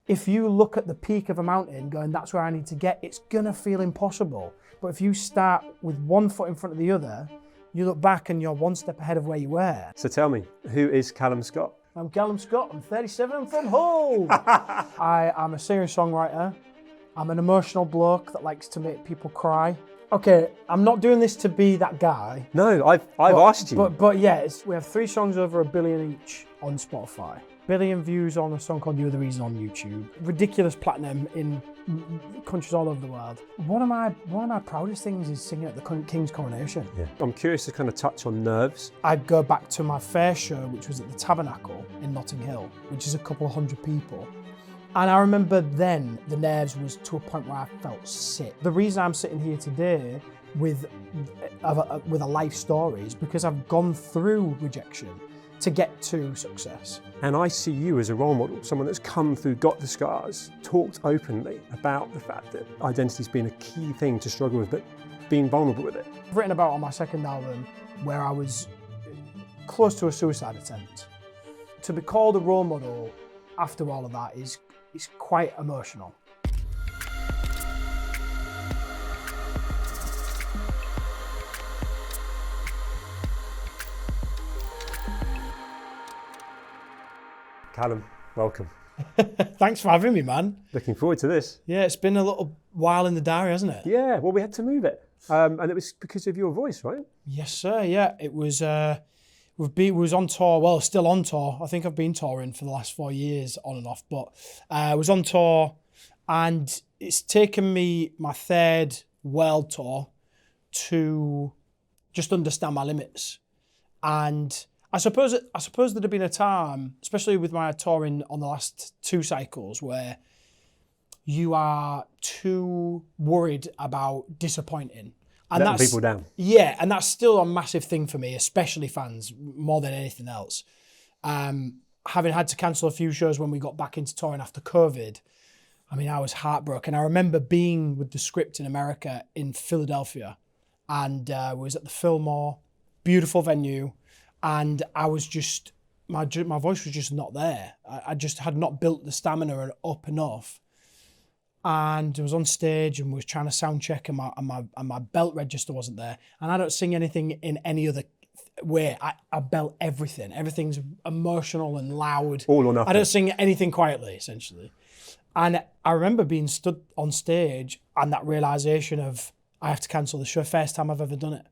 if you look at the peak of a mountain going, that's where I need to get, it's gonna feel impossible. But if you start with one foot in front of the other, you look back and you're one step ahead of where you were. So tell me, who is Calum Scott? I'm Calum Scott, I'm 37, I'm from Hull. I am a singer-songwriter. I'm an emotional bloke that likes to make people cry. Okay, I'm not doing this to be that guy. No, I've asked you. But yeah, we have 3 songs over 1 billion each on Spotify. 1 billion views on a song called The Other Reason on YouTube. Ridiculous platinum in countries all over the world. One of my proudest things is singing at the King's coronation. Yeah. I'm curious to kind of touch on nerves. I'd go back to my first show, which was at the Tabernacle in Notting Hill, which is a couple of hundred people. And I remember then the nerves was to a point where I felt sick. The reason I'm sitting here today with a life story is because I've gone through rejection to get to success. And I see you as a role model, someone that's come through, got the scars, talked openly about the fact that identity's been a key thing to struggle with, but being vulnerable with it. I've written about on my second album where I was close to a suicide attempt. To be called a role model after all of that is quite emotional. Callum, welcome. Thanks for having me, man. Looking forward to this. Yeah, it's been a little while in the diary, hasn't it? Yeah, well, we had to move it. And it was because of your voice, right? Yes, sir, yeah. It was, we was on tour, well, still on tour. I think I've been touring for the last 4 years, on and off, but I was on tour and it's taken me my 3rd world tour to just understand my limits. And I suppose there'd have been a time, especially with my touring on the last 2 cycles, where you are too worried about disappointing. And letting people down. Yeah, and that's still a massive thing for me, especially fans, more than anything else. Having had to cancel a few shows when we got back into touring after COVID, I mean, I was heartbroken. I remember being with the script in America in Philadelphia, and was at the Fillmore, beautiful venue. And I was just, my voice was just not there. I just had not built the stamina up enough. And I was on stage and was trying to sound check and my belt register wasn't there. And I don't sing anything in any other way. I belt everything. Everything's emotional and loud. All or nothing. I don't sing anything quietly, essentially. And I remember being stood on stage and that realization of I have to cancel the show, first time I've ever done it.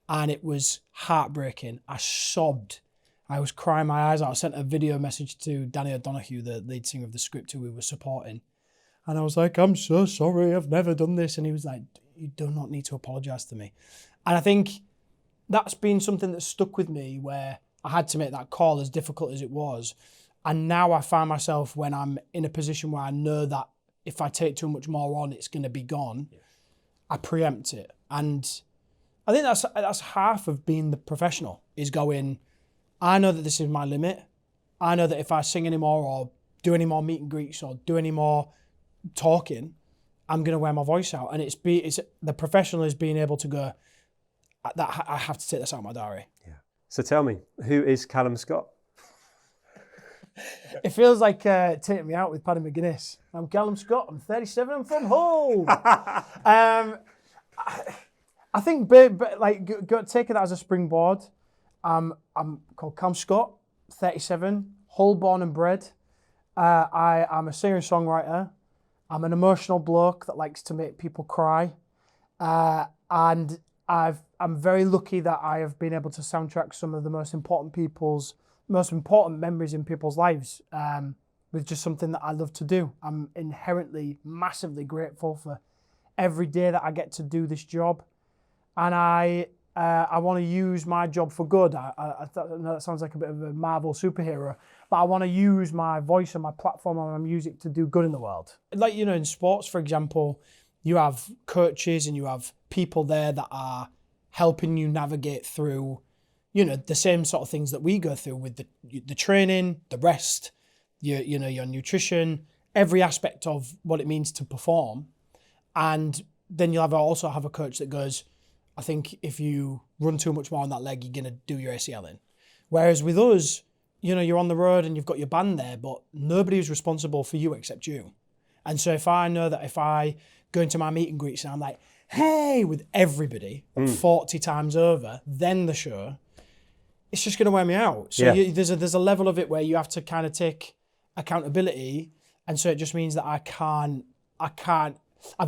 And it was heartbreaking. I sobbed. I was crying my eyes out. I sent a video message to Danny O'Donoghue, the lead singer of the script who we were supporting. And I was like, I'm so sorry, I've never done this. And he was like, you do not need to apologise to me. And I think that's been something that stuck with me where I had to make that call as difficult as it was. And now I find myself when I'm in a position where I know that if I take too much more on, it's going to be gone, I preempt it. And I think that's half of being the professional, is going, I know that this is my limit. I know that if I sing anymore or do any more meet and greets or do any more talking, I'm going to wear my voice out. And it's the professional is being able to go, that I have to take this out of my diary. Yeah. So tell me, who is Calum Scott? It feels like taking me out with Paddy McGuinness. I'm Calum Scott, I'm 37, I'm from Hull. I think, take that as a springboard. I'm called Calum Scott, 37, Hull born and bred. I am a singer-songwriter. I'm an emotional bloke that likes to make people cry. And I'm very lucky that I have been able to soundtrack some of the most important memories in people's lives with just something that I love to do. I'm inherently massively grateful for every day that I get to do this job. And I want to use my job for good. I know that sounds like a bit of a Marvel superhero, but I want to use my voice and my platform and my music to do good in the world. Like, in sports, for example, you have coaches and you have people there that are helping you navigate through, the same sort of things that we go through with the training, the rest, your nutrition, every aspect of what it means to perform. And then you'll also have a coach that goes, I think if you run too much more on that leg, you're going to do your ACL in. Whereas with us, you're on the road and you've got your band there, but nobody is responsible for you except you. And so if I know that if I go into my meet and greets and I'm like, hey, with everybody 40 times over, then the show, it's just going to wear me out. So there's a level of it where you have to kind of take accountability. And so it just means that I've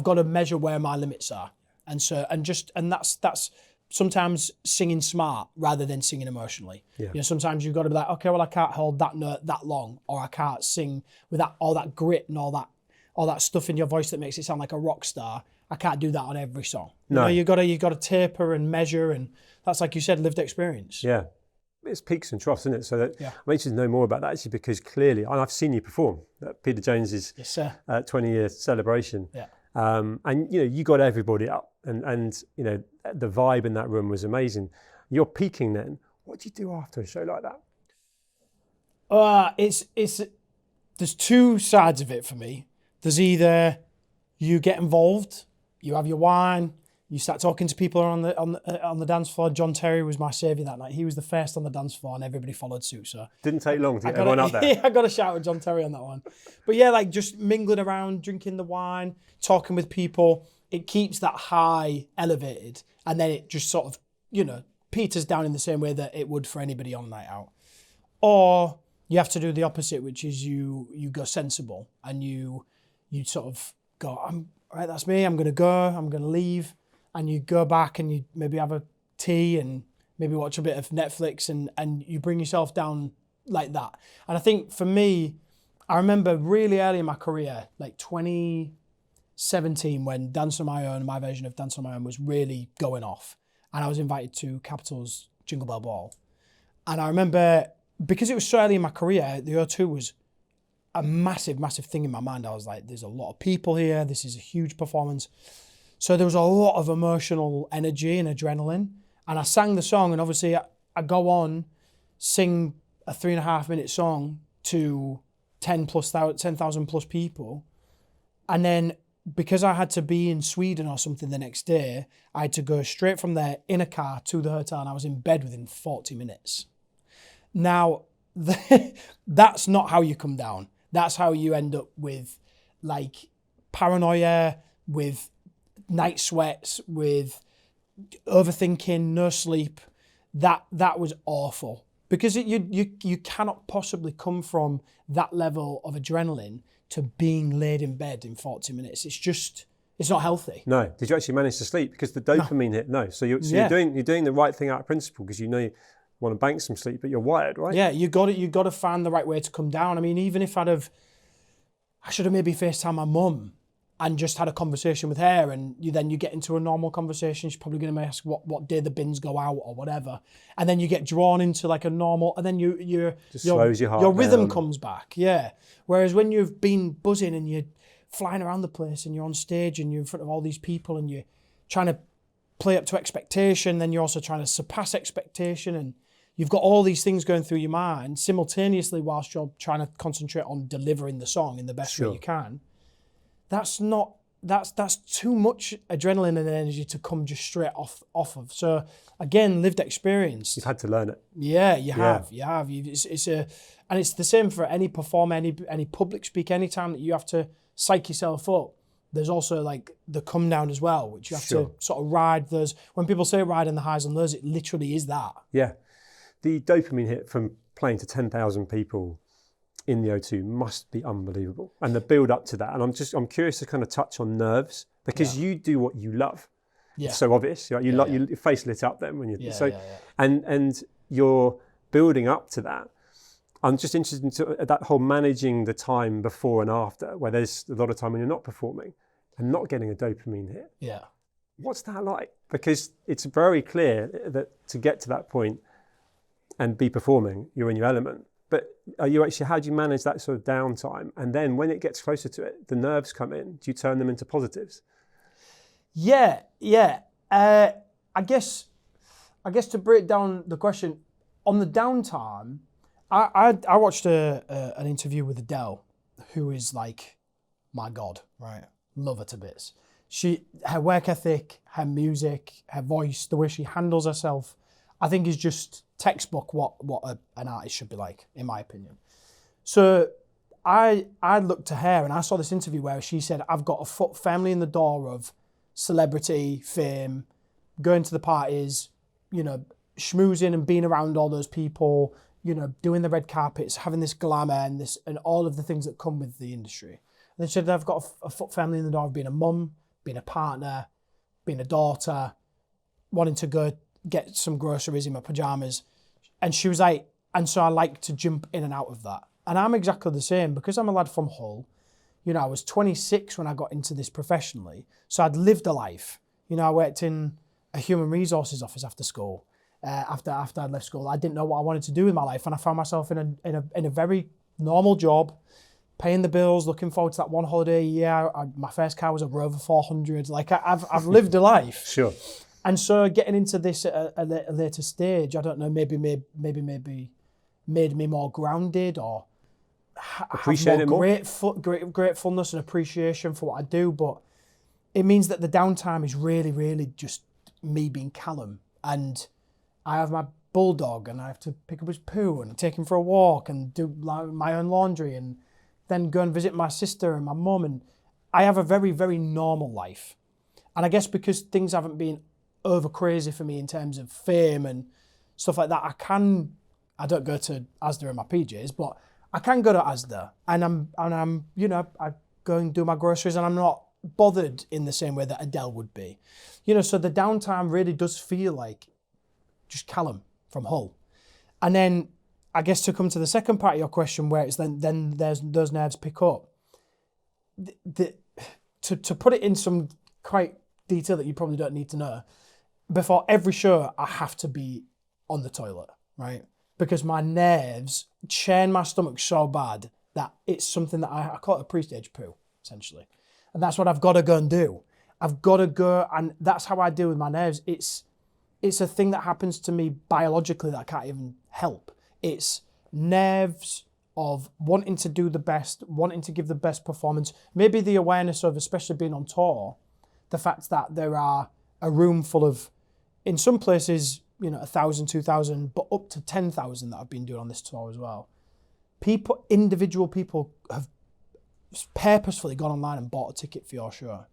got to measure where my limits are. And that's sometimes singing smart rather than singing emotionally. Yeah. Sometimes you've got to be like, okay, well, I can't hold that note that long, or I can't sing with all that grit and all that stuff in your voice that makes it sound like a rock star. I can't do that on every song. No. You've got to taper and measure, and that's, like you said, lived experience. Yeah. It's peaks and troughs, isn't it? So that Yeah. I'm interested to know more about that, actually, because clearly, and I've seen you perform at Peter Jones's 20-year celebration. Yeah. And you got everybody up, and the vibe in that room was amazing. You're peaking then. What do you do after a show like that? There's two sides of it for me. There's either you get involved, you have your wine, you start talking to people on the dance floor. John Terry was my saviour that night. He was the first on the dance floor, and everybody followed suit. So didn't take long to get everyone up there. I got a shout at John Terry on that one. But yeah, like just mingling around, drinking the wine, talking with people. It keeps that high elevated, and then it just sort of peters down in the same way that it would for anybody on a night out. Or you have to do the opposite, which is you go sensible, and you sort of go, all right, that's me. I'm gonna go. I'm gonna leave. And you go back and you maybe have a tea and maybe watch a bit of Netflix, and you bring yourself down like that. And I think for me, I remember really early in my career, like 2017, when Dance on My Own, my version of Dance on My Own was really going off. And I was invited to Capital's Jingle Bell Ball. And I remember, because it was so early in my career, the O2 was a massive, massive thing in my mind. I was like, there's a lot of people here. This is a huge performance. So there was a lot of emotional energy and adrenaline. And I sang the song, and obviously I go on, sing a 3.5 minute song to 10,000 plus people. And then because I had to be in Sweden or something the next day, I had to go straight from there in a car to the hotel, and I was in bed within 40 minutes. Now, that's not how you come down. That's how you end up with like paranoia, with night sweats, with overthinking, no sleep. That was awful, because you cannot possibly come from that level of adrenaline to being laid in bed in 40 minutes. It's not healthy. No. Did you actually manage to sleep? Because the dopamine hit, no. So you're doing the right thing out of principle, because you want to bank some sleep, but you're wired, right? Yeah, you got to find the right way to come down. I mean, even if I should have maybe FaceTime my mum and just had a conversation with her, and you get into a normal conversation. She's probably going to ask what day the bins go out or whatever, and then you get drawn into like a normal, and then your slows your heart your rhythm down. comes back. Yeah. Whereas when you've been buzzing and you're flying around the place and you're on stage and you're in front of all these people and you're trying to play up to expectation, then you're also trying to surpass expectation, and you've got all these things going through your mind simultaneously whilst you're trying to concentrate on delivering the song in the best way you can. That's too much adrenaline and energy to come just straight off of. So again, lived experience. You've had to learn it. Yeah, you have. And it's the same for any performer, any public speak, any time that you have to psych yourself up. There's also like the come down as well, which you have to sort of ride those. When people say riding the highs and lows, it literally is that. Yeah. The dopamine hit from playing to 10,000 people in the O2 must be unbelievable, and the build up to that. And I'm curious to kind of touch on nerves, because you do what you love. Yeah. It's so obvious. Right? Your face lit up then when you and you're building up to that. I'm just interested in that whole managing the time before and after, where there's a lot of time when you're not performing and not getting a dopamine hit. Yeah. What's that like? Because it's very clear that to get to that point and be performing, you're in your element. But how do you manage that sort of downtime? And then when it gets closer to it, the nerves come in. Do you turn them into positives? Yeah. I guess to break down the question, on the downtime, I watched an interview with Adele, who is like my god, right? Love her to bits. Her work ethic, her music, her voice, the way she handles herself, I think is just textbook what an artist should be like, in my opinion. So I looked to her and I saw this interview where she said, I've got a foot firmly in the door of celebrity, fame, going to the parties, you know, schmoozing and being around all those people, you know, doing the red carpets, having this glamour and all of the things that come with the industry. And then she said, I've got a foot firmly in the door of being a mum, being a partner, being a daughter, wanting to go get some groceries in my pajamas. And she was like, and so I like to jump in and out of that. And I'm exactly the same because I'm a lad from Hull. You know, I was 26 when I got into this professionally. So I'd lived a life. You know, I worked in a human resources office after school. After I'd left school, I didn't know what I wanted to do with my life. And I found myself in a very normal job, paying the bills, looking forward to that one holiday a year. My first car was a Rover 400. Like I've lived a life. Sure. And so getting into this at a later stage, I don't know, maybe made me more grounded or appreciate have more gratefulness and appreciation for what I do. But it means that the downtime is really, really just me being Callum. And I have my bulldog and I have to pick up his poo and take him for a walk and do my own laundry and then go and visit my sister and my mum. And I have a very, very normal life. And I guess because things haven't been over crazy for me in terms of fame and stuff like that, I don't go to Asda in my PJs, but I can go to Asda and I'm, you know, I go and do my groceries and I'm not bothered in the same way that Adele would be. You know, so the downtime really does feel like just Callum from Hull. And then I guess to come to the second part of your question where it's then there's those nerves pick up. To put it in some quite detail that you probably don't need to know, before every show I have to be on the toilet, right? Because my nerves churn my stomach so bad that it's something that I call it a pre-stage poo, essentially. And that's what I've got to go and do. I've got to go, and that's how I deal with my nerves. It's a thing that happens to me biologically that I can't even help. It's nerves of wanting to do the best, wanting to give the best performance. Maybe the awareness of, especially being on tour, the fact that there are a room full of, in some places, you know, 1,000, 2,000, but up to 10,000 that I've been doing on this tour as well. Individual people have purposefully gone online and bought a ticket for your show,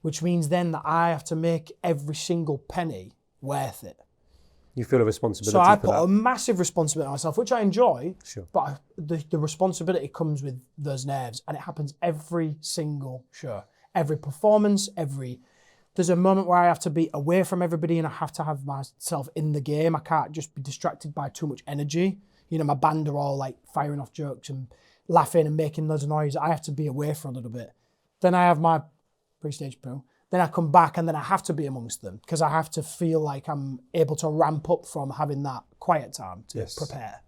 which means then that I have to make every single penny worth it. You feel a responsibility so I for put that. a massive responsibility on myself, which I enjoy, Sure. but the responsibility comes with those nerves, and it happens every single show, every performance, there's a moment where I have to be away from everybody and I have to have myself in the game. I can't just be distracted by too much energy. You know, my band are all like firing off jokes and laughing and making loads of noise. I have to be away for a little bit. Then I have my pre-stage poo. Then I come back and then I have to be amongst them because I have to feel like I'm able to ramp up from having that quiet time to prepare.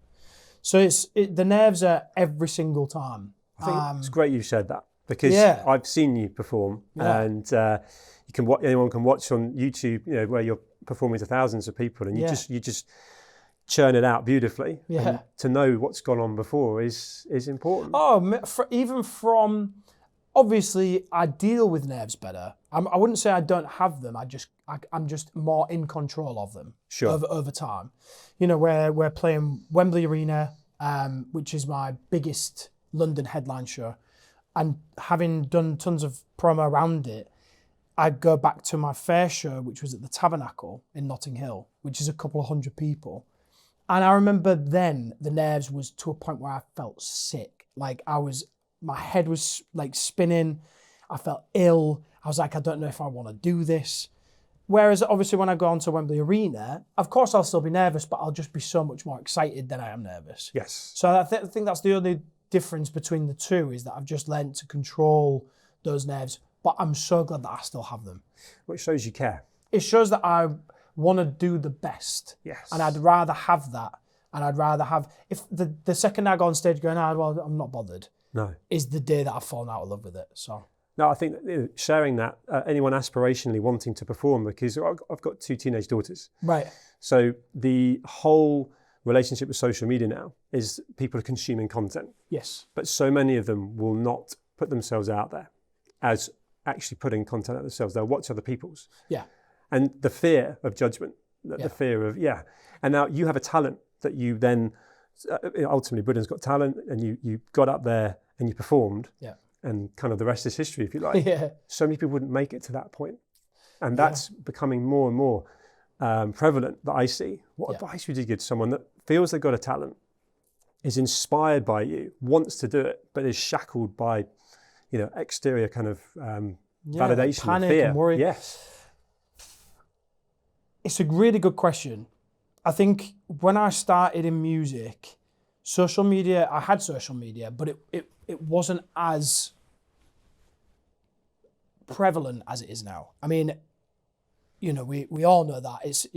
So the nerves are every single time. I think it's great you said that because I've seen you perform and anyone can watch on YouTube, you know, where you're performing to thousands of people and you just churn it out beautifully. Yeah. And to know what's gone on before is important. Oh, even from, obviously I deal with nerves better. I wouldn't say I don't have them. I'm just more in control of them over time. You know, we're playing Wembley Arena, which is my biggest London headline show. And having done tons of promo around it, I go back to my first show, which was at the Tabernacle in Notting Hill, which is a couple of hundred people. And I remember then the nerves was to a point where I felt sick. Like my head was like spinning. I felt ill. I was like, I don't know if I want to do this. Whereas obviously when I go on to Wembley Arena, of course I'll still be nervous, but I'll just be so much more excited than I am nervous. Yes. So I think that's the only difference between the two is that I've just learned to control those nerves. But I'm so glad that I still have them. Well, it shows you care. It shows that I want to do the best. Yes. And I'd rather have that. And I'd rather have, if the second I go on stage going, well, I'm not bothered. No. Is the day that I've fallen out of love with it. So. No, I think sharing that, anyone aspirationally wanting to perform, because I've got 2 teenage daughters. Right. So the whole relationship with social media now is people are consuming content. Yes. But so many of them will not put themselves out there as actually putting content out themselves. They'll watch other people's. Yeah. And the fear of judgment the fear of, And now you have a talent that you then, ultimately Britain's Got Talent, and you got up there and you performed. Yeah. And kind of the rest is history, if you like. Yeah. So many people wouldn't make it to that point. And that's becoming more and more prevalent that I see. What advice would you give to someone that feels they've got a talent, is inspired by you, wants to do it, but is shackled by, exterior kind of validation, panic fear? And worry. Yes. It's a really good question. I think when I started in music, I had social media, but it wasn't as prevalent as it is now. I mean, we all know that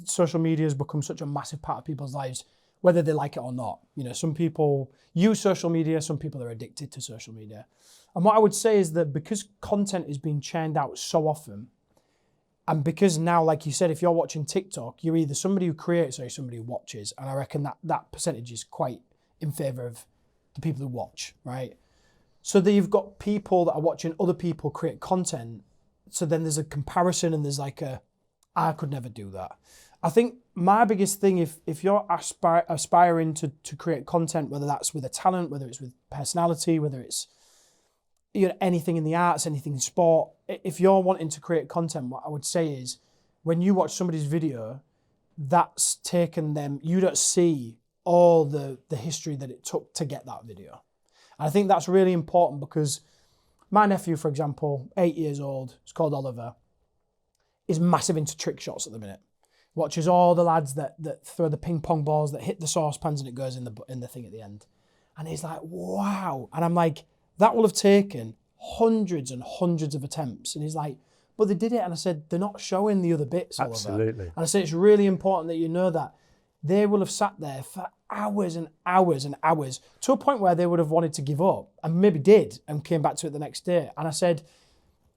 social media has become such a massive part of people's lives, whether they like it or not. Some people use social media, some people are addicted to social media. And what I would say is that because content is being churned out so often, and because now, like you said, if you're watching TikTok, you're either somebody who creates or somebody who watches. And I reckon that percentage is quite in favor of the people who watch, right? So that you've got people that are watching other people create content. So then there's a comparison and there's like I could never do that. I think my biggest thing, if you're aspiring to create content, whether that's with a talent, whether it's with personality, whether it's anything in the arts, anything in sport, if you're wanting to create content, what I would say is when you watch somebody's video, that's taken them, you don't see all the history that it took to get that video. And I think that's really important because my nephew, for example, 8 years old, he's called Oliver, is massive into trick shots at the minute. Watches all the lads that throw the ping pong balls, that hit the saucepans and it goes in the thing at the end. And he's like, wow. And I'm like, that will have taken hundreds and hundreds of attempts. And he's like, but they did it. And I said, they're not showing the other bits, Oliver. Absolutely. And I said, it's really important that you know that they will have sat there for hours and hours and hours to a point where they would have wanted to give up and maybe did and came back to it the next day. And I said,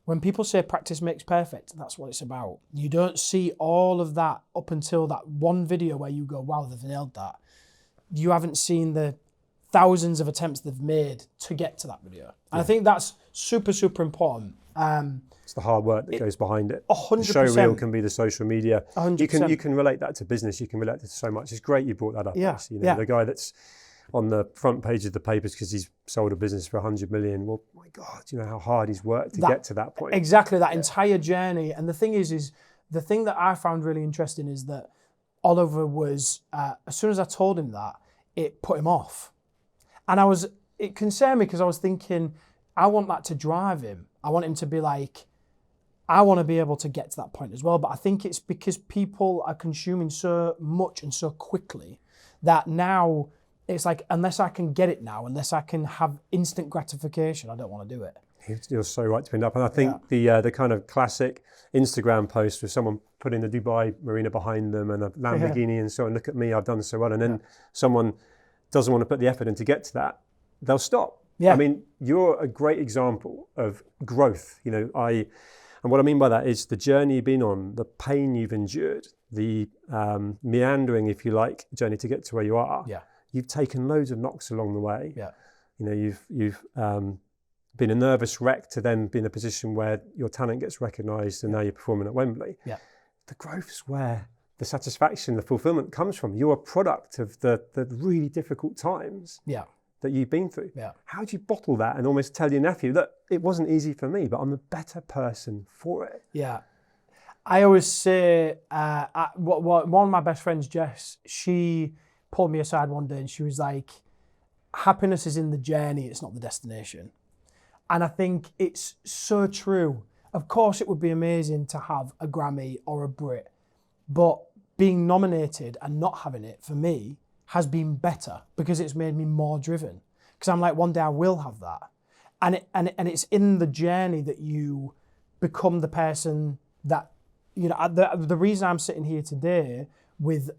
when people say practice makes perfect, that's what it's about. You don't see all of that up until that one video where you go, wow, they've nailed that. You haven't seen the thousands of attempts they've made to get to that video. And I think that's super, super important. It's the hard work that goes behind it. 100%. The show reel can be the social media. 100%. You can relate that to business. You can relate to so much. It's great you brought that up. Yeah. Actually. The guy that's on the front page of the papers because he's sold a business for 100 million. Well, my God, you know how hard he's worked to get to that point. Exactly, that entire journey. And the thing is the thing that I found really interesting is that Oliver was, as soon as I told him that, it put him off. And it concerned me because I was thinking, I want that to drive him. I want him to be like, I want to be able to get to that point as well. But I think it's because people are consuming so much and so quickly that now it's like, unless I can get it now, unless I can have instant gratification, I don't want to do it. You're so right to bring it up. And I think the kind of classic Instagram post with someone putting the Dubai Marina behind them and a Lamborghini and so on, look at me, I've done so well. And then someone doesn't want to put the effort in to get to that, they'll stop. Yeah. I mean, you're a great example of growth. And what I mean by that is the journey you've been on, the pain you've endured, the meandering, if you like, journey to get to where you are. Yeah. You've taken loads of knocks along the way. Yeah. You've been a nervous wreck to then be in a position where your talent gets recognised and now you're performing at Wembley. Yeah. The growth's where the satisfaction, the fulfilment comes from. You're a product of the really difficult times that you've been through. Yeah. How do you bottle that and almost tell your nephew that it wasn't easy for me, but I'm a better person for it? Yeah. I always say, one of my best friends, Jess, she pulled me aside one day and she was like, happiness is in the journey, it's not the destination. And I think it's so true. Of course, it would be amazing to have a Grammy or a Brit, but being nominated and not having it, for me, has been better because it's made me more driven. Because I'm like, one day I will have that. And it's in the journey that you become the person that, the reason I'm sitting here today with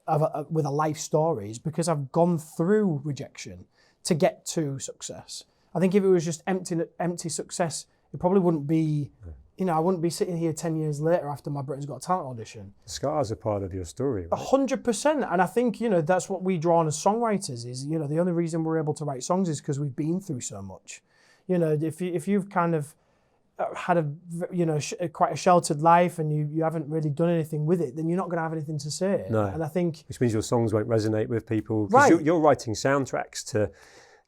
a life story is because I've gone through rejection to get to success. I think if it was just empty success, it probably wouldn't be, I wouldn't be sitting here 10 years later after my Britain's Got Talent audition. The scars are part of your story, right? 100%. And I think, that's what we draw on as songwriters is, the only reason we're able to write songs is because we've been through so much. If you've kind of had quite a sheltered life and you haven't really done anything with it, then you're not going to have anything to say. No. And I think... Which means your songs won't resonate with people. Because Right. you're writing soundtracks to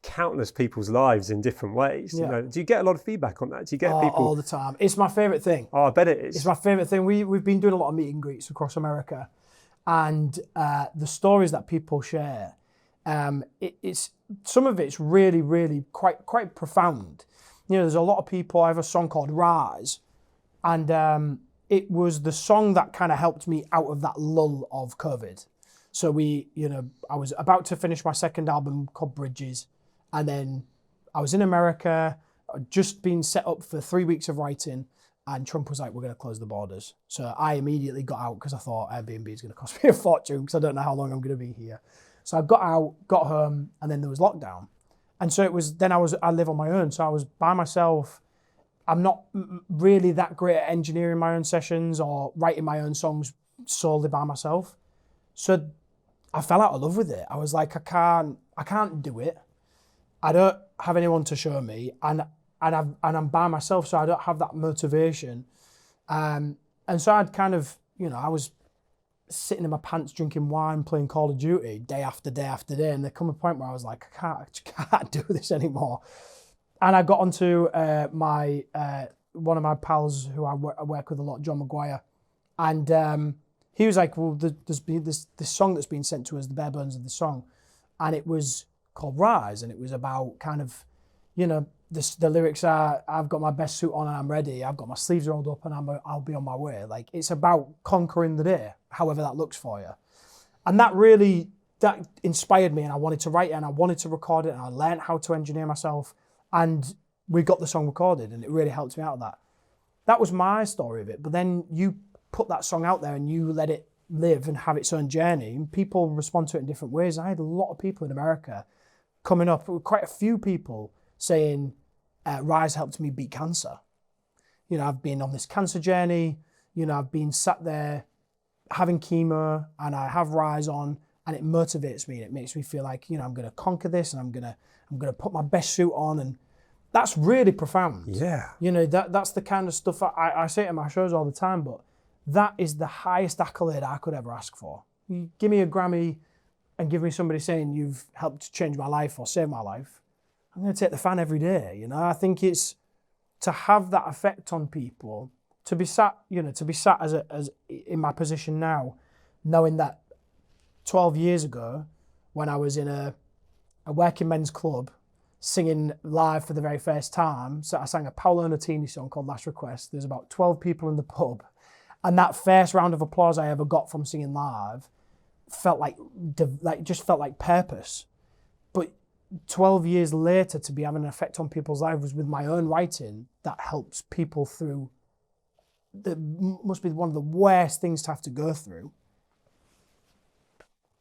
countless people's lives in different ways. Yeah. You know, do you get a lot of feedback on that? Do you get people... all the time. It's my favourite thing. Oh, I bet it is. It's my favourite thing. We've been doing a lot of meet and greets across America, and the stories that people share, it's some of it's really, really quite profound. You know, there's a lot of people. I have a song called Rise, and it was the song that kind of helped me out of that lull of COVID. So I was about to finish my second album called Bridges, and then I was in America, I'd just been set up for 3 weeks of writing, and Trump was like, we're going to close the borders. So I immediately got out because I thought Airbnb is going to cost me a fortune because I don't know how long I'm going to be here. So I got out, got home, and then there was lockdown. And so I live on my own. So I was by myself. I'm not really that great at engineering my own sessions or writing my own songs solely by myself. So I fell out of love with it. I was like, I can't do it. I don't have anyone to show me, and I'm by myself, so I don't have that motivation. And so I'd kind of, I was sitting in my pants drinking wine, playing Call of Duty day after day after day, and there come a point where I was like, I can't do this anymore. And I got onto one of my pals who I work with a lot, John Maguire, and he was like, well, there's been this song that's been sent to us, the bare bones of the song, and it was called Rise, and it was about kind of, the lyrics are, I've got my best suit on and I'm ready, I've got my sleeves rolled up and I'll be on my way. Like, it's about conquering the day, however that looks for you. And that inspired me, and I wanted to write it and I wanted to record it, and I learned how to engineer myself, and we got the song recorded, and it really helped me out of that. That was my story of it. But then you put that song out there and you let it live and have its own journey, and people respond to it in different ways. I had a lot of people in America coming up, quite a few people saying, Rise helped me beat cancer. I've been on this cancer journey, I've been sat there having chemo, and I have Rise on, and it motivates me, and it makes me feel like, I'm going to conquer this, and I'm going to put my best suit on, and that's really profound. Yeah. That's the kind of stuff I say it in my shows all the time, but that is the highest accolade I could ever ask for. You give me a Grammy and give me somebody saying you've helped change my life or save my life, I'm going to take the fan every day. I think it's to have that effect on people, to be sat as in my position now, knowing that 12 years ago, when I was in a working men's club singing live for the very first time, so I sang a Paolo Nutini song called Last Request. There's about 12 people in the pub, and that first round of applause I ever got from singing live felt like purpose. But 12 years later, to be having an effect on people's lives with my own writing that helps people through must be one of the worst things to have to go through.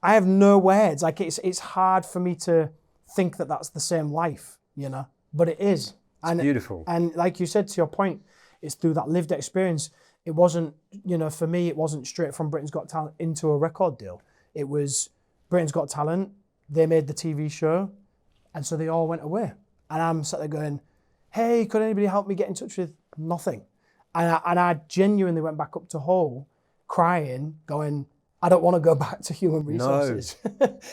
I have no words. Like, it's hard for me to think that that's the same life, but it is. It's beautiful. And like you said, to your point, it's through that lived experience. It wasn't, for me, it wasn't straight from Britain's Got Talent into a record deal. It was Britain's Got Talent, they made the TV show, and so they all went away. And I'm sat there going, hey, could anybody help me get in touch with nothing? And I genuinely went back up to Hull crying, going, I don't want to go back to human resources.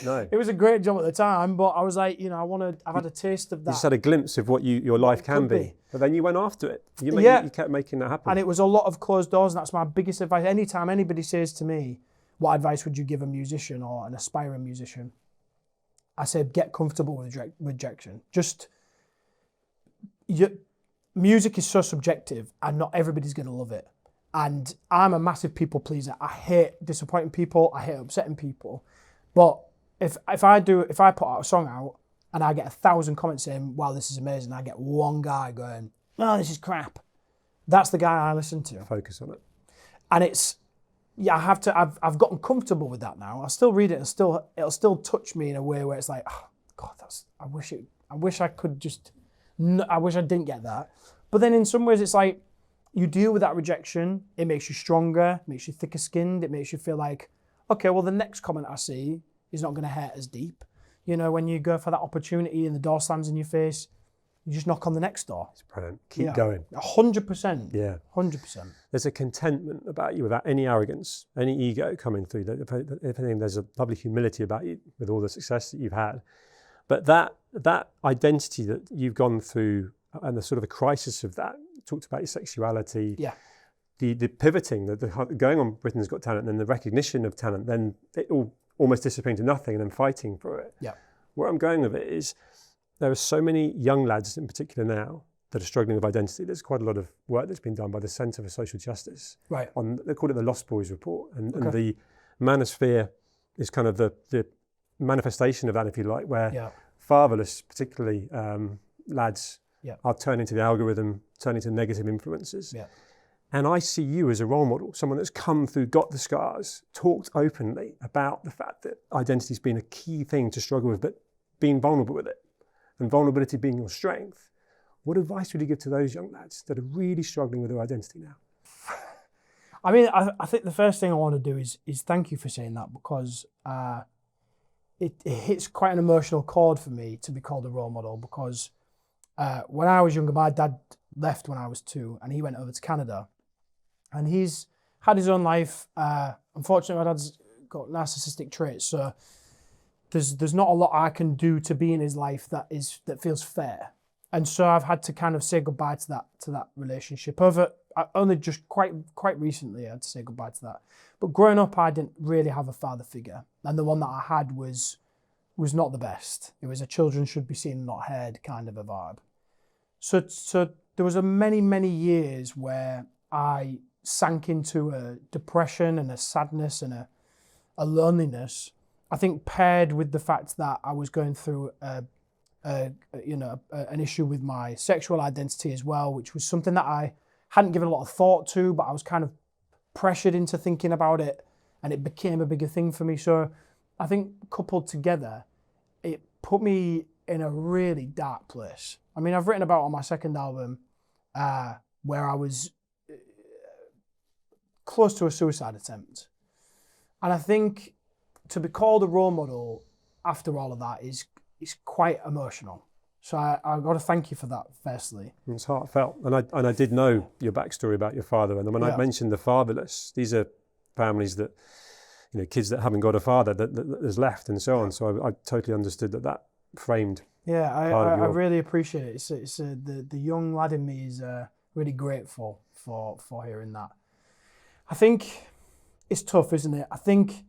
No. It was a great job at the time, but I was like, I've had a taste of that. You just had a glimpse of what your life can be. But then you went after it. You kept making that happen. And it was a lot of closed doors, and that's my biggest advice. Anytime anybody says to me, what advice would you give a musician or an aspiring musician? I say, get comfortable with rejection. Music is so subjective, and not everybody's going to love it. And I'm a massive people pleaser. I hate disappointing people. I hate upsetting people. But if I put out a song out and I get 1,000 comments saying, wow, this is amazing, I get one guy going, oh, this is crap, that's the guy I listen to. Focus on it. And I've gotten comfortable with that now. I still read it, and it'll still touch me in a way where it's like, oh God, I wish I didn't get that. But then in some ways it's like, you deal with that rejection, it makes you stronger, makes you thicker skinned, it makes you feel like, okay, well, the next comment I see is not going to hurt as deep. When you go for that opportunity and the door slams in your face, You just knock on the next door. It's brilliant. Keep going. 100%. Yeah. 100%. There's a contentment about you without any arrogance, any ego coming through. If anything, there's a lovely humility about you with all the success that you've had. But that identity that you've gone through and the sort of the crisis of that, you talked about your sexuality, the pivoting, the going on Britain's Got Talent, and then the recognition of talent, then it all almost disappearing to nothing and then fighting for it. Yeah. Where I'm going with it is there are so many young lads in particular now that are struggling with identity. There's quite a lot of work that's been done by the Centre for Social Justice. Right. They call it the Lost Boys Report. And the manosphere is kind of the manifestation of that, if you like, where fatherless, particularly lads, are turning to the algorithm, turning to negative influences. Yeah. And I see you as a role model, someone that's come through, got the scars, talked openly about the fact that identity's been a key thing to struggle with, but being vulnerable with it, and vulnerability being your strength. What advice would you give to those young lads that are really struggling with their identity now? I mean, I think the first thing I want to do is thank you for saying that, because it hits quite an emotional chord for me to be called a role model, because when I was younger, my dad left when I was 2 and he went over to Canada. And he's had his own life. Unfortunately, my dad's got narcissistic traits, so there's not a lot I can do to be in his life that feels fair. And so I've had to kind of say goodbye to that relationship. Only just quite recently I had to say goodbye to that. But growing up, I didn't really have a father figure, and the one that I had was not the best. It was a children should be seen, not heard kind of a vibe. So there was many years where I sank into a depression and a sadness and a loneliness. I think paired with the fact that I was going through an issue with my sexual identity as well, which was something that I hadn't given a lot of thought to, but I was kind of pressured into thinking about it, and it became a bigger thing for me. So I think coupled together, it put me in a really dark place. I mean, I've written about on my second album where I was close to a suicide attempt. And I think to be called a role model after all of that is quite emotional. So I've got to thank you for that, firstly. It's heartfelt. And I did know your backstory about your father. And when I mentioned the fatherless, these are families that, kids that haven't got a father that has left and so on. So I totally understood that framed. Yeah, I really appreciate it. It's the young lad in me is really grateful for hearing that. I think it's tough, isn't it? I think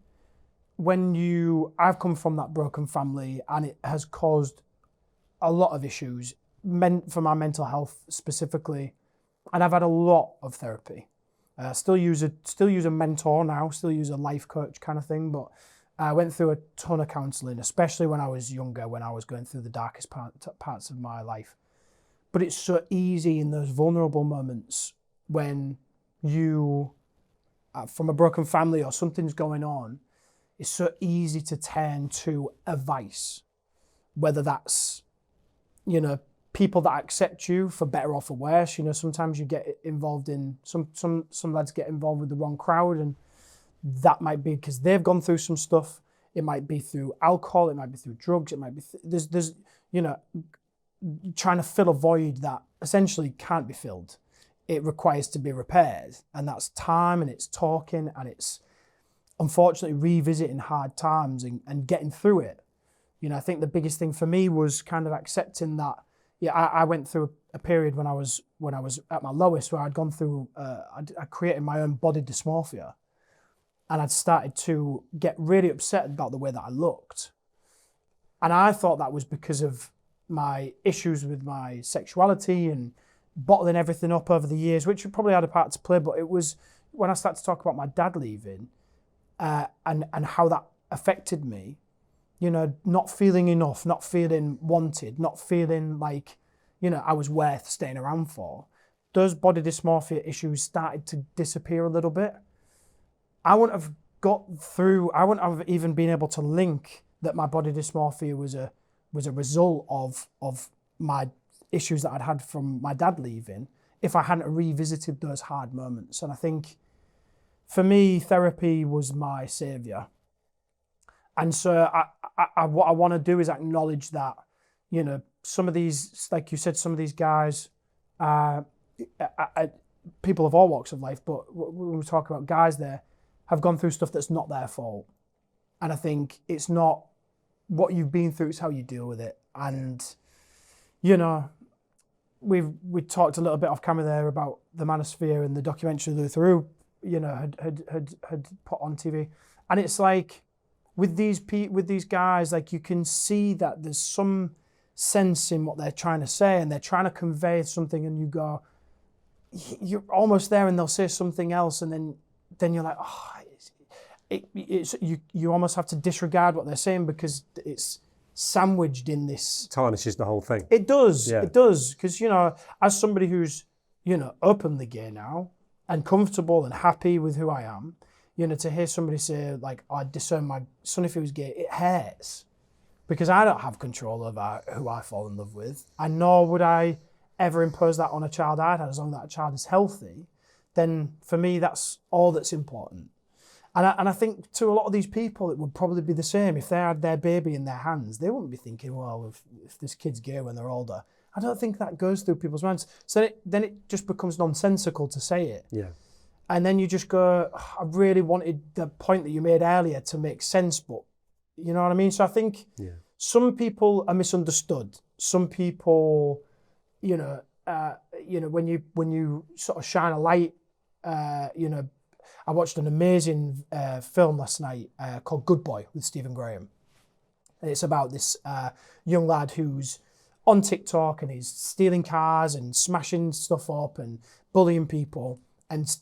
I've come from that broken family, and it has caused a lot of issues for my mental health specifically, and I've had a lot of therapy. Still use a mentor now, still use a life coach kind of thing, but I went through a ton of counselling, especially when I was younger, when I was going through the darkest parts of my life. But it's so easy in those vulnerable moments when you, from a broken family or something's going on, it's so easy to turn to a vice, whether that's, people that accept you for better or for worse. Sometimes you get involved in, some lads get involved with the wrong crowd, and that might be because they've gone through some stuff. It might be through alcohol, it might be through drugs, it might be, there's trying to fill a void that essentially can't be filled. It requires to be repaired, and that's time, and it's talking, and it's unfortunately revisiting hard times and getting through it. I think the biggest thing for me was kind of accepting that. I went through a period when I was at my lowest, where I'd gone through, I created my own body dysmorphia, and I'd started to get really upset about the way that I looked. And I thought that was because of my issues with my sexuality and bottling everything up over the years, which probably had a part to play, but it was when I started to talk about my dad leaving and how that affected me, not feeling enough, not feeling wanted, not feeling like, I was worth staying around for. Those body dysmorphia issues started to disappear a little bit. I wouldn't have even been able to link that my body dysmorphia was a result of my issues that I'd had from my dad leaving if I hadn't revisited those hard moments. And I think for me, therapy was my savior. And so what I want to do is acknowledge that, you know, some of these, like you said, some of these guys, uh, people of all walks of life, but when we talk about guys there, have gone through stuff that's not their fault. And I think it's not what you've been through, it's how you deal with it. And, you know, we talked a little bit off camera there about the Manosphere and the documentary Luther, you know, had put on TV. And it's like, with these guys, like, you can see that there's some sense in what they're trying to say, and they're trying to convey something, and you go, you're almost there, and they'll say something else, and then you're like, oh, you almost have to disregard what they're saying because it's sandwiched in this. Tarnishes the whole thing. It does. Yeah. It does, because, you know, as somebody who's, you know, openly gay now and comfortable and happy with who I am, you know, to hear somebody say, like, oh, I'd disown my son if he was gay, it hurts. Because I don't have control over who I fall in love with, and nor would I ever impose that on a child I'd had. As long as that child is healthy, then for me, that's all that's important. And I think to a lot of these people, it would probably be the same. If they had their baby in their hands, they wouldn't be thinking, well, if this kid's gay when they're older. I don't think that goes through people's minds. So then it just becomes nonsensical to say it. Yeah. And then you just go, oh, I really wanted the point that you made earlier to make sense, but you know what I mean? So I think some people are misunderstood. Some people, you know, when you sort of shine a light, you know, I watched an amazing film last night called Good Boy with Stephen Graham. And it's about this young lad who's on TikTok and he's stealing cars and smashing stuff up and bullying people. And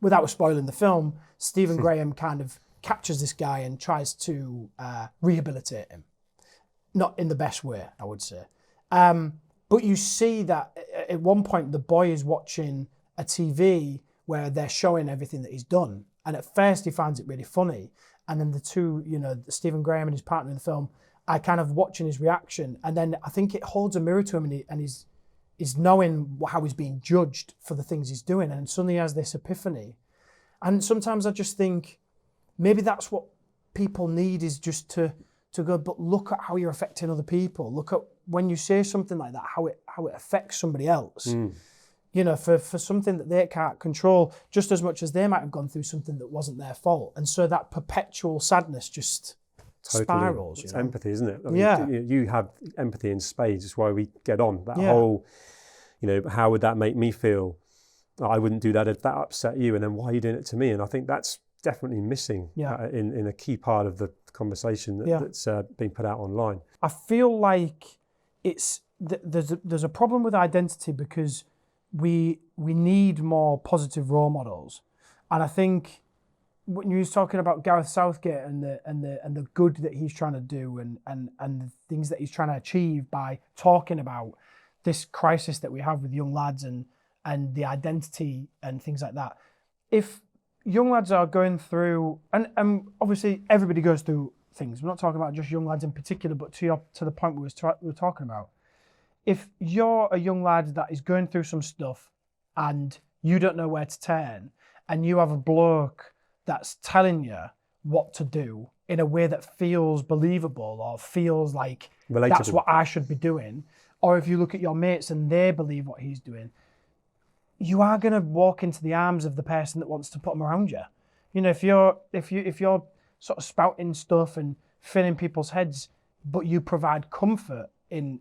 without spoiling the film, Stephen Graham kind of captures this guy and tries to rehabilitate him. Not in the best way, I would say. But you see that at one point the boy is watching a TV where they're showing everything that he's done. And at first he finds it really funny. And then the two, you know, Stephen Graham and his partner in the film, are kind of watching his reaction. And then I think it holds a mirror to him, and he's knowing how he's being judged for the things he's doing. And suddenly he has this epiphany. And sometimes I just think maybe that's what people need, is just to go, but look at how you're affecting other people. Look at when you say something like that, how it affects somebody else. You know, for something that they can't control, just as much as they might have gone through something that wasn't their fault. And so that perpetual sadness just spirals. It's you know? Empathy, isn't it? I mean, you have empathy in spades. It's why we get on. That whole, you know, how would that make me feel? I wouldn't do that if that upset you. And then why are you doing it to me? And I think that's definitely missing in a key part of the conversation that's being put out online. I feel like there's a problem with identity because we need more positive role models. And I think when you was talking about Gareth Southgate and the good that he's trying to do and the things that he's trying to achieve by talking about this crisis that we have with young lads and the identity and things like that. If young lads are going through, and obviously everybody goes through things. We're not talking about just young lads in particular, but to the point we were talking about. If you're a young lad that is going through some stuff and you don't know where to turn, and you have a bloke that's telling you what to do in a way that feels believable or feels like relatable, that's what I should be doing, or if you look at your mates and they believe what he's doing, you are going to walk into the arms of the person that wants to put them around you. You know, if you're sort of spouting stuff and filling people's heads, but you provide comfort in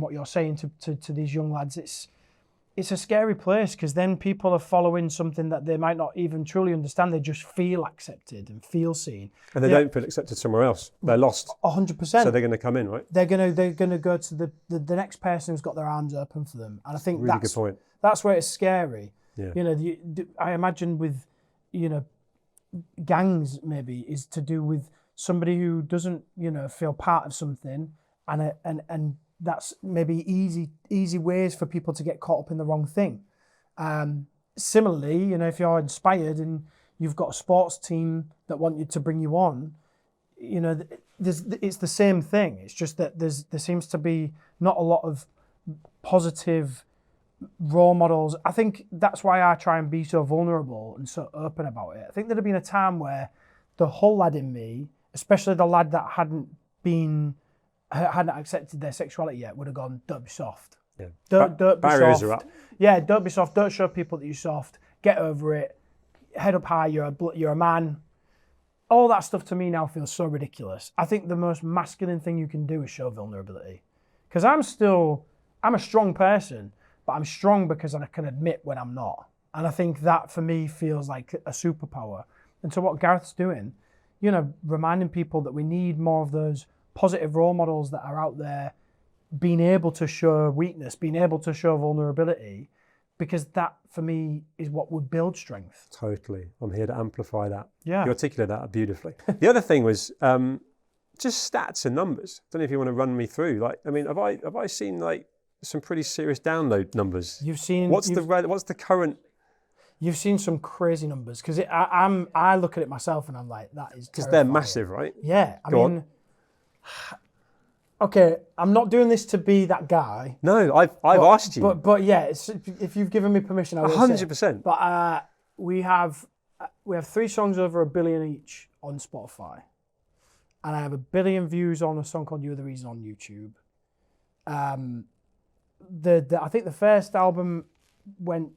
what you're saying to these young lads, it's a scary place, because then people are following something that they might not even truly understand. They just feel accepted and feel seen, and they don't feel accepted somewhere else. They're lost. 100%. So they're going to come in, right? They're going to go to the next person who's got their arms open for them, and I think really good point. That's where it's scary. Yeah. You know, I imagine with, you know, gangs maybe is to do with somebody who doesn't, you know, feel part of something, and that's maybe easy ways for people to get caught up in the wrong thing. Similarly, you know, if you're inspired and you've got a sports team that want you to bring you on, you know, it's the same thing. It's just that there seems to be not a lot of positive role models. I think that's why I try and be so vulnerable and so open about it. I think there'd have been a time where the whole lad in me, especially the lad that hadn't been hadn't accepted their sexuality yet would have gone, don't be soft. Yeah. Don't be Barriers soft. are up. Yeah, don't be soft. Don't show people that you're soft. Get over it. Head up high. You're a man. All that stuff to me now feels so ridiculous. I think the most masculine thing you can do is show vulnerability. Because I'm a strong person, but I'm strong because I can admit when I'm not. And I think that for me feels like a superpower. And so what Gareth's doing, reminding people that we need more of those positive role models that are out there, being able to show weakness, being able to show vulnerability, because that for me is what would build strength. Totally. I'm here to amplify that. Yeah. You articulate that beautifully. The other thing was just stats and numbers. I don't know if you want to run me through. Have I seen some pretty serious download numbers? What's the current? You've seen some crazy numbers because I look at it myself and I'm like, that is because they're massive, right? Yeah, I mean, okay, I'm not doing this to be that guy. No, I've asked you. But yeah, if you've given me permission, I will 100%. But we have 3 songs over 1 billion each on Spotify, and I have 1 billion views on a song called "You're the Reason" on YouTube. I think the first album went,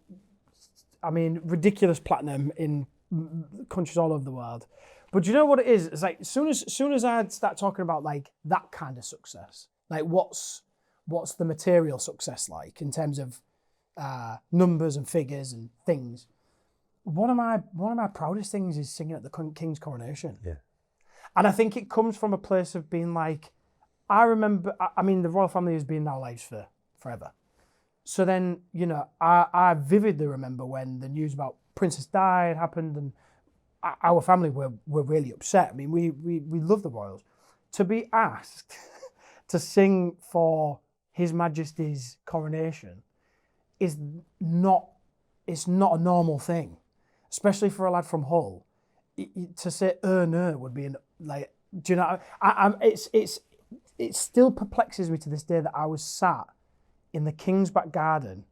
ridiculous platinum in countries all over the world. But do you know what it is? It's like as soon as I start talking about like that kind of success, like what's the material success like in terms of numbers and figures and things. One of my proudest things is singing at the King's coronation. Yeah. And I think it comes from a place of being like, I remember. The royal family has been in our lives for forever. So then, I vividly remember when the news about Princess Di had happened, and our family were really upset. I mean, we love the royals. To be asked to sing for His Majesty's coronation it's not a normal thing, especially for a lad from Hull. To say no would be do you know? It still perplexes me to this day that I was sat in the King's back garden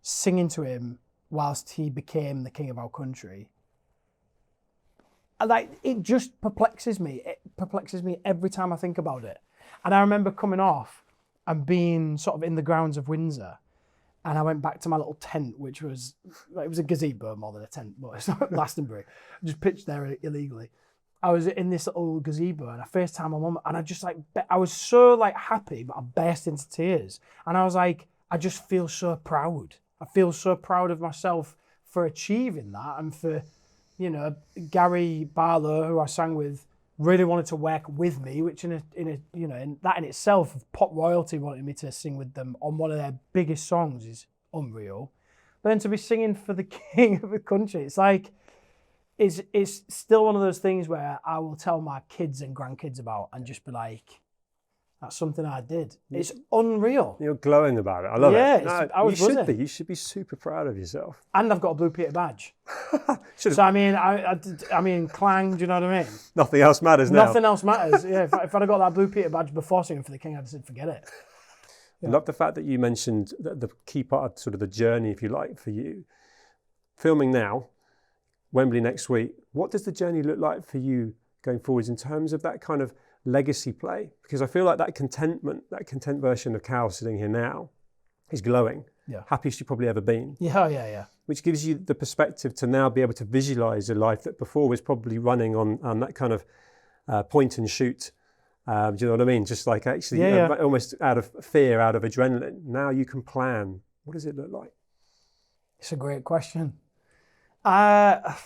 singing to him whilst he became the king of our country. It just perplexes me. It perplexes me every time I think about it. And I remember coming off and being sort of in the grounds of Windsor, and I went back to my little tent, which was, it was a gazebo more than a tent, but it's not Glastonbury. I just pitched there illegally. I was in this little gazebo and I FaceTimed my mum, and I just I was so happy, but I burst into tears. And I was like, I just feel so proud. I feel so proud of myself for achieving that, and for, Gary Barlow, who I sang with, really wanted to work with me, which in that in itself, pop royalty wanted me to sing with them on one of their biggest songs is unreal. But then to be singing for the king of the country, it's like, it's still one of those things where I will tell my kids and grandkids about and just be like, that's something I did. It's unreal. You're glowing about it. I love it. Yeah, I was buzzing. You should be super proud of yourself. And I've got a Blue Peter badge. So I mean, clang. Do you know what I mean? Nothing else matters now. Nothing else matters. Yeah. If I'd have got that Blue Peter badge before singing for the King, I'd have said forget it. Yeah. I love the fact that you mentioned the key part of sort of the journey, if you like, for you. Filming now, Wembley next week. What does the journey look like for you going forwards in terms of that kind of legacy play? Because I feel like that content version of Cal sitting here now is glowing. Yeah. Happiest you've probably ever been. Yeah. Which gives you the perspective to now be able to visualize a life that before was probably running on that kind of point and shoot. Do you know what I mean? Just like actually almost out of fear, out of adrenaline. Now you can plan. What does it look like? It's a great question. I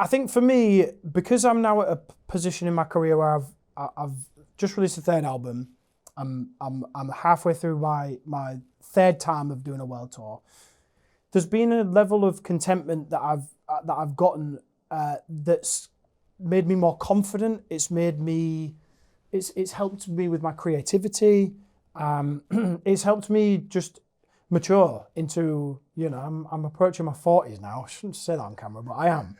think for me, because I'm now at a position in my career where I've just released a 3rd album, I'm halfway through my 3rd time of doing a world tour. There's been a level of contentment that I've gotten that's made me more confident. It's helped me with my creativity. It's helped me just mature into, I'm approaching my 40s now. I shouldn't say that on camera, but I am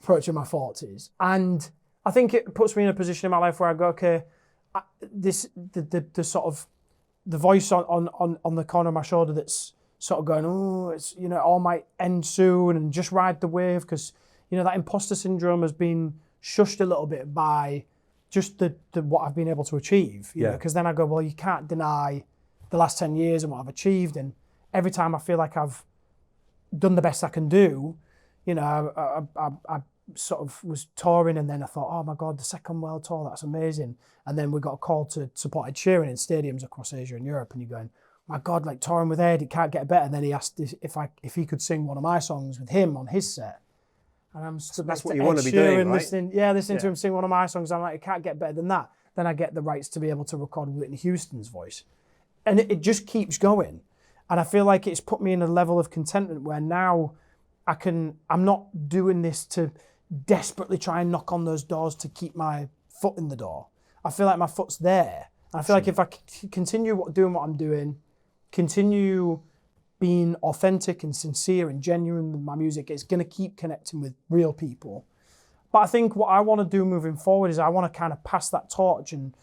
approaching my 40s. And I think it puts me in a position in my life where I go, okay, the sort of the voice on the corner of my shoulder that's sort of going, oh, it's, all might end soon, and just ride the wave, because, that imposter syndrome has been shushed a little bit by just the what I've been able to achieve, you know, Yeah. because then I go, well, you can't deny the last 10 years and what I've achieved. And every time I feel like I've done the best I can do, you know, I sort of was touring, and then I thought, oh my God, the second world tour, that's amazing. And then we got a call to support Ed Sheeran in stadiums across Asia and Europe, and you're going, my God, like touring with Ed, it can't get better. And then he asked if he could sing one of my songs with him on his set. And I'm stood That's next what to you Ed want to be Sheeran, doing, right? listening to him sing one of my songs. I'm like, it can't get better than that. Then I get the rights to be able to record Whitney Houston's voice. And it just keeps going. And I feel like it's put me in a level of contentment where now I'm not doing this to desperately try and knock on those doors to keep my foot in the door. I feel like my foot's there. And I feel like if I continue doing what I'm doing, continue being authentic and sincere and genuine with my music, it's going to keep connecting with real people. But I think what I want to do moving forward is I want to kind of pass that torch and,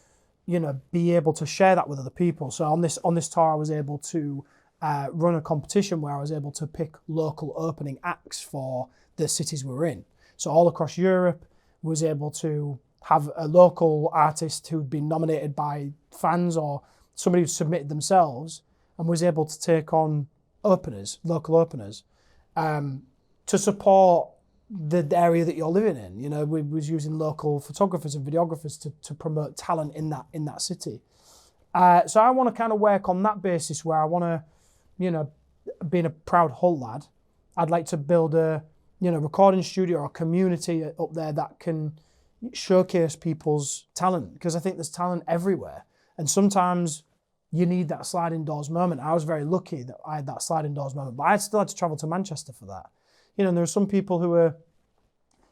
you know, be able to share that with other people. So on this tour, I was able to run a competition where I was able to pick local opening acts for the cities we were in. So all across Europe, was able to have a local artist who'd been nominated by fans or somebody who submitted themselves, and was able to take on local openers, to support the area that you're living in. You know, we was using local photographers and videographers to promote talent in that city. So I want to kind of work on that basis where I want to, you know, being a proud Hull lad, I'd like to build a, you know, recording studio or a community up there that can showcase people's talent, because I think there's talent everywhere. And sometimes you need that sliding doors moment. I was very lucky that I had that sliding doors moment, but I still had to travel to Manchester for that. You know, and there are some people who are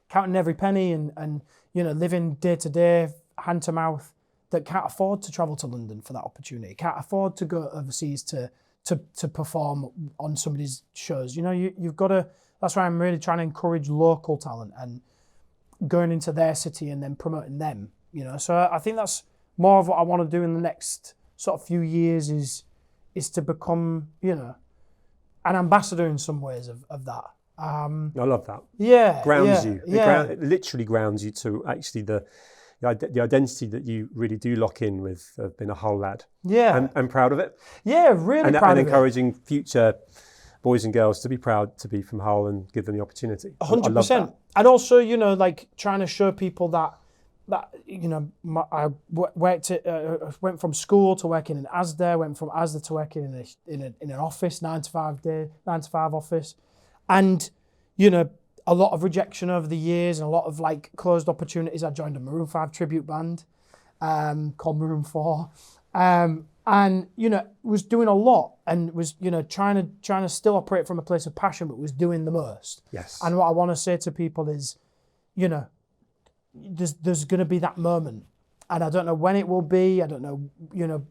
counting every penny and you know, living day to day, hand to mouth, that can't afford to travel to London for that opportunity, can't afford to go overseas to perform on somebody's shows. You know, you've got to, that's why I'm really trying to encourage local talent and going into their city and then promoting them, you know. So I think that's more of what I want to do in the next sort of few years is to become, you know, an ambassador in some ways of that. I love that. Yeah. Grounds yeah, you. Yeah. It literally grounds you to actually the identity that you really do lock in with being a Hull lad. Yeah. And proud of it. Yeah, really proud and of it. encouraging future boys and girls to be proud to be from Hull and give them the opportunity. 100%. And also, you know, like trying to show people that you know, I went from school to working in Asda, went from Asda to working in an office, 9 to 5 office, and you know, a lot of rejection over the years and a lot of like closed opportunities. I joined a Maroon 5 tribute band called Maroon 4, and you know, was doing a lot and was, you know, trying to still operate from a place of passion, but was doing the most. Yes. And what I want to say to people is, you know, there's going to be that moment, and I don't know when it will be. I don't know, you know,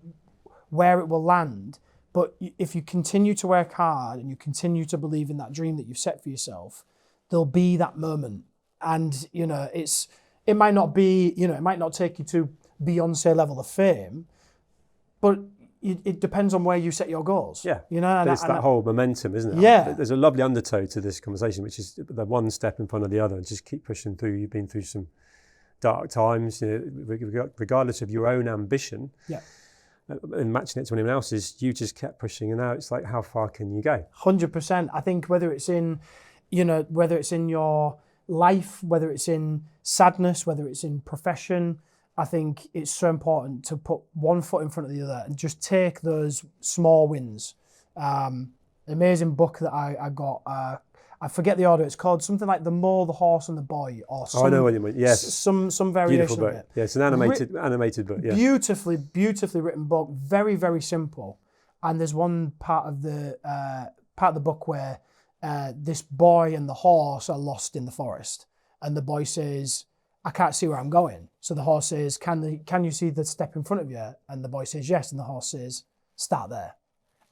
where it will land. But if you continue to work hard and you continue to believe in that dream that you've set for yourself, there'll be that moment. And you know, it might not be, you know, it might not take you to Beyonce level of fame, but it depends on where you set your goals. Yeah, you know, and it's that whole momentum, isn't it? Yeah. There's a lovely undertow to this conversation, which is the one step in front of the other, and just keep pushing through. You've been through some dark times, you know, regardless of your own ambition. Yeah. And matching it to anyone else's, you just kept pushing, and now it's like, how far can you go? 100%. I think whether it's in your life, whether it's in sadness, whether it's in profession, I think it's so important to put one foot in front of the other and just take those small wins. Amazing book that I got. I forget the order. It's called something like The Mole, the Horse, and the Boy, or some, I know what you mean. Yes, some variation beautiful book. of it. Yeah, it's an animated book. Yeah, beautifully written book. Very, very simple. And there's one part of the book where this boy and the horse are lost in the forest, and the boy says, "I can't see where I'm going." So the horse says, "Can you see the step in front of you?" And the boy says, "Yes." And the horse says, "Start there."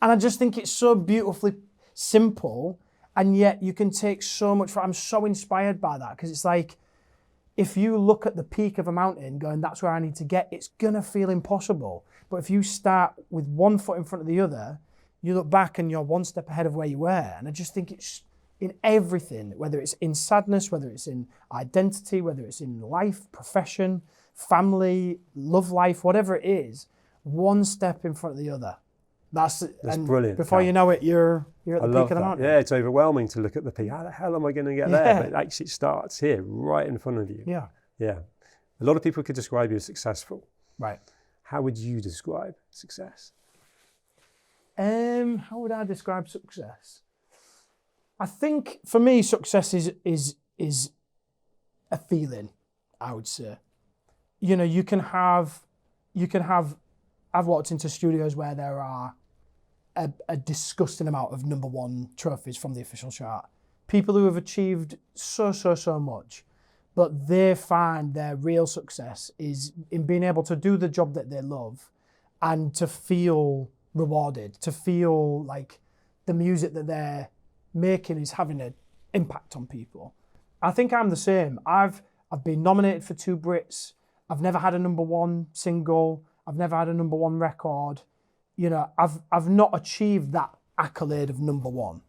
And I just think it's so beautifully simple. And yet you can take so much from it. I'm so inspired by that, because it's like, if you look at the peak of a mountain going, that's where I need to get, it's going to feel impossible. But if you start with one foot in front of the other, you look back and you're one step ahead of where you were. And I just think it's in everything, whether it's in sadness, whether it's in identity, whether it's in life, profession, family, love life, whatever it is, one step in front of the other. That's brilliant. Before you know it, you're at the peak of the mountain. Yeah, it's overwhelming to look at the peak. How the hell am I going to get there? But actually it starts here, right in front of you. Yeah. Yeah. A lot of people could describe you as successful. Right. How would you describe success? How would I describe success? I think for me, success is a feeling, I would say. You know, you can have, I've walked into studios where there are a disgusting amount of number one trophies from the official chart. People who have achieved so much, but they find their real success is in being able to do the job that they love and to feel rewarded, to feel like the music that they're making is having an impact on people. I think I'm the same. I've been nominated for 2 Brits. I've never had a number one single. I've never had a number one record. You know, I've not achieved that accolade of number one.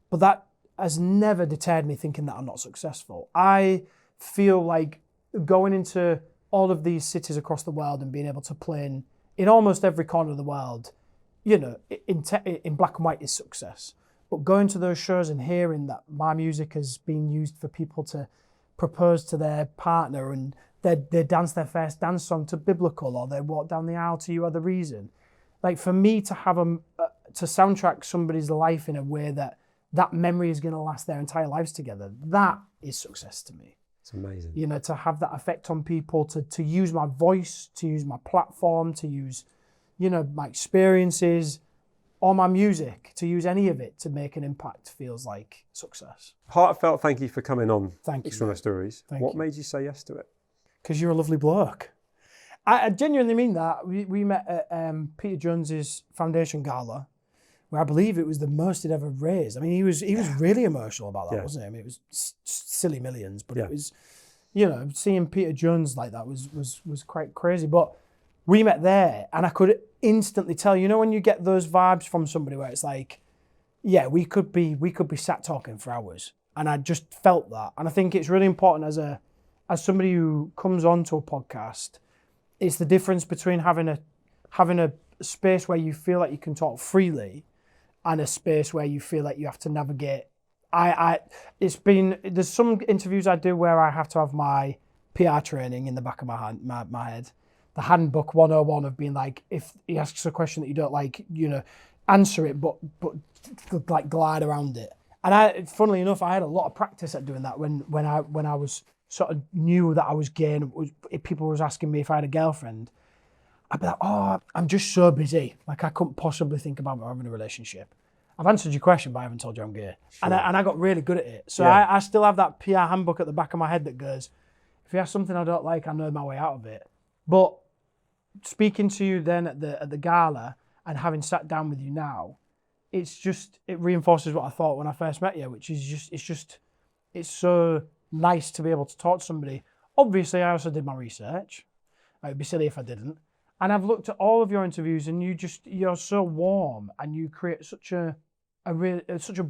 But that has never deterred me thinking that I'm not successful. I feel like going into all of these cities across the world and being able to play in almost every corner of the world, you know, in black and white is success. But going to those shows and hearing that my music has been used for people to propose to their partner and they dance their first dance song to Biblical, or they walk down the aisle to You Are the Reason. Like, for me to have to soundtrack somebody's life in a way that memory is going to last their entire lives together, that is success to me. It's amazing. You know, to have that effect on people, to use my voice, to use my platform, to use, you know, my experiences or my music, to use any of it to make an impact feels like success. Heartfelt thank you for coming on. Thank you. Extraordinary Stories. Thank What you. made you say yes to it? Because you're a lovely bloke. I genuinely mean that. We met at Peter Jones's foundation gala, where I believe it was the most he'd ever raised. I mean, he was really emotional about that, wasn't he? I mean, it was silly millions, but it was, you know, seeing Peter Jones like that was quite crazy. But we met there, and I could instantly tell, you know, when you get those vibes from somebody where it's like, yeah, we could be sat talking for hours, and I just felt that. And I think it's really important as somebody who comes onto a podcast. It's the difference between having a space where you feel like you can talk freely and a space where you feel like you have to navigate. There's some interviews I do where I have to have my PR training in the back of my head. The handbook 101 of being like, if he asks a question that you don't like, you know, answer it, but like glide around it. And funnily enough, I had a lot of practice at doing that when I was sort of knew that I was gay and if people was asking me if I had a girlfriend, I'd be like, oh, I'm just so busy. Like, I couldn't possibly think about having a relationship. I've answered your question, but I haven't told you I'm gay. Sure. And I got really good at it. So yeah. I still have that PR handbook at the back of my head that goes, if you have something I don't like, I know my way out of it. But speaking to you then at the gala and having sat down with you now, it reinforces what I thought when I first met you, which is it's so nice to be able to talk to somebody. Obviously, I also did my research. It'd be silly if I didn't. And I've looked at all of your interviews, and you're so warm, and you create such a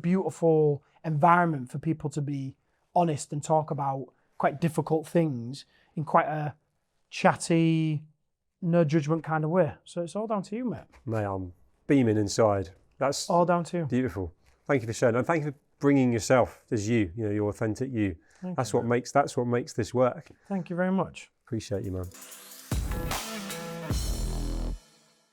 beautiful environment for people to be honest and talk about quite difficult things in quite a chatty, no judgment kind of way. So it's all down to you, mate. Mate, I'm beaming inside. That's all down to you. Beautiful. Thank you for sharing, and thank you for bringing yourself as you know, your authentic you. That's what makes this work. Thank you very much. Appreciate you, man.